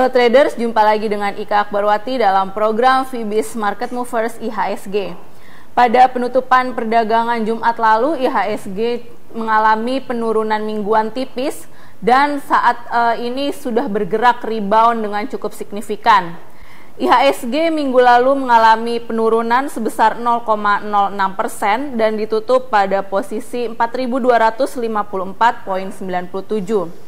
Halo traders, jumpa lagi dengan Ika Akbarwati dalam program Fibis Market Movers IHSG. Pada penutupan perdagangan Jumat lalu, IHSG mengalami penurunan mingguan tipis dan saat ini sudah bergerak rebound dengan cukup signifikan. IHSG minggu lalu mengalami penurunan sebesar 0,06% dan ditutup pada posisi 4.254,97.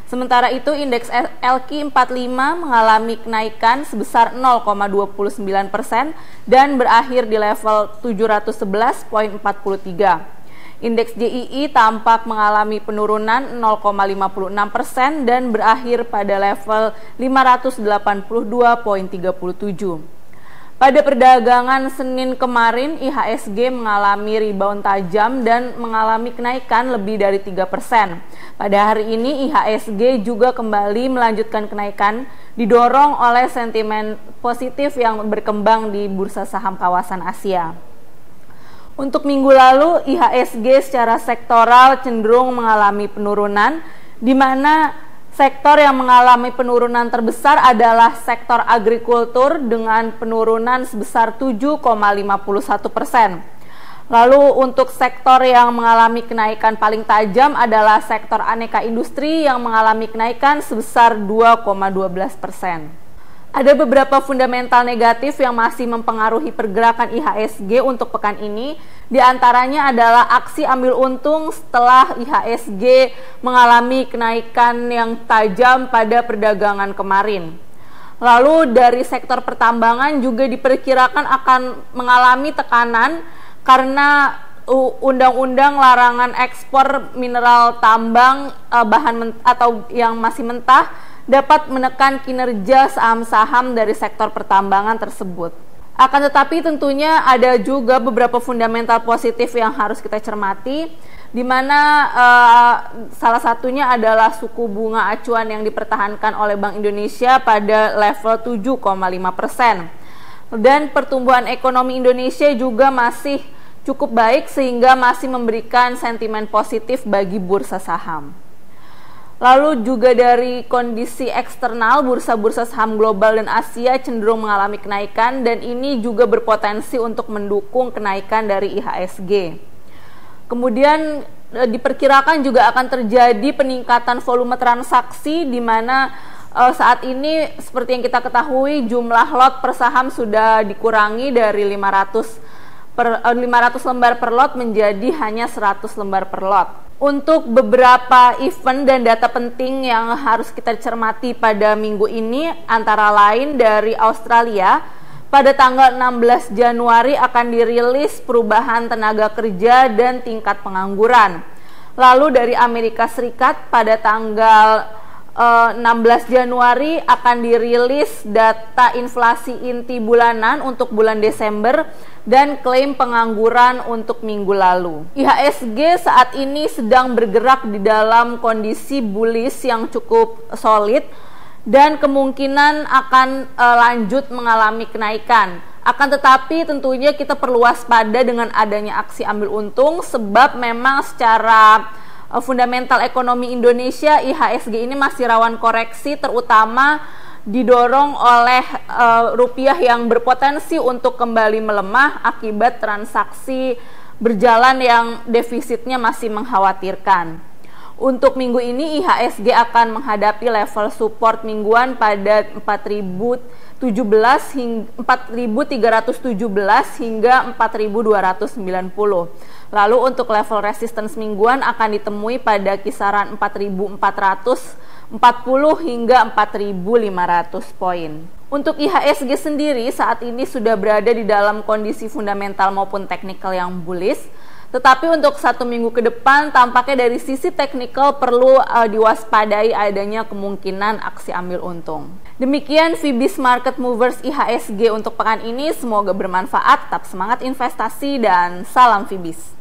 Sementara itu, indeks LQ45 mengalami kenaikan sebesar 0,29% dan berakhir di level 711,43. Indeks JII tampak mengalami penurunan 0,56% dan berakhir pada level 582,37. Pada perdagangan Senin kemarin, IHSG mengalami rebound tajam dan mengalami kenaikan lebih dari 3%. Pada hari ini, IHSG juga kembali melanjutkan kenaikan, didorong oleh sentimen positif yang berkembang di bursa saham kawasan Asia. Untuk minggu lalu, IHSG secara sektoral cenderung mengalami penurunan, di mana sektor yang mengalami penurunan terbesar adalah sektor agrikultur dengan penurunan sebesar 7,51%. Lalu untuk sektor yang mengalami kenaikan paling tajam adalah sektor aneka industri yang mengalami kenaikan sebesar 2,12%. Ada beberapa fundamental negatif yang masih mempengaruhi pergerakan IHSG untuk pekan ini. Di antaranya adalah aksi ambil untung setelah IHSG mengalami kenaikan yang tajam pada perdagangan kemarin. Lalu dari sektor pertambangan juga diperkirakan akan mengalami tekanan karena undang-undang larangan ekspor mineral tambang atau yang masih mentah dapat menekan kinerja saham-saham dari sektor pertambangan tersebut. Akan tetapi tentunya ada juga beberapa fundamental positif yang harus kita cermati, di mana salah satunya adalah suku bunga acuan yang dipertahankan oleh Bank Indonesia pada level 7,5%. Dan pertumbuhan ekonomi Indonesia juga masih cukup baik sehingga masih memberikan sentimen positif bagi bursa saham. Lalu juga dari kondisi eksternal, bursa-bursa saham global dan Asia cenderung mengalami kenaikan dan ini juga berpotensi untuk mendukung kenaikan dari IHSG. Kemudian diperkirakan juga akan terjadi peningkatan volume transaksi di mana saat ini seperti yang kita ketahui jumlah lot per saham sudah dikurangi dari 500 lembar per lot menjadi hanya 100 lembar per lot. Untuk beberapa event dan data penting yang harus kita cermati pada minggu ini antara lain dari Australia, pada tanggal 16 Januari akan dirilis perubahan tenaga kerja dan tingkat pengangguran. Lalu dari Amerika Serikat pada tanggal 16 Januari akan dirilis data inflasi inti bulanan untuk bulan Desember dan klaim pengangguran untuk minggu lalu. IHSG saat ini sedang bergerak di dalam kondisi bullish yang cukup solid dan kemungkinan akan lanjut mengalami kenaikan. Akan tetapi tentunya kita perlu waspada dengan adanya aksi ambil untung sebab memang secara fundamental ekonomi Indonesia, IHSG ini masih rawan koreksi, terutama didorong oleh rupiah yang berpotensi untuk kembali melemah akibat transaksi berjalan yang defisitnya masih mengkhawatirkan. Untuk minggu ini IHSG akan menghadapi level support mingguan pada 4.317 hingga 4.290. Lalu untuk level resistance mingguan akan ditemui pada kisaran 4.440 hingga 4.500 poin. Untuk IHSG sendiri saat ini sudah berada di dalam kondisi fundamental maupun teknikal yang bullish. Tetapi untuk satu minggu ke depan tampaknya dari sisi teknikal perlu diwaspadai adanya kemungkinan aksi ambil untung. Demikian Fibis Market Movers IHSG untuk pekan ini, semoga bermanfaat, tetap semangat investasi dan salam Fibis.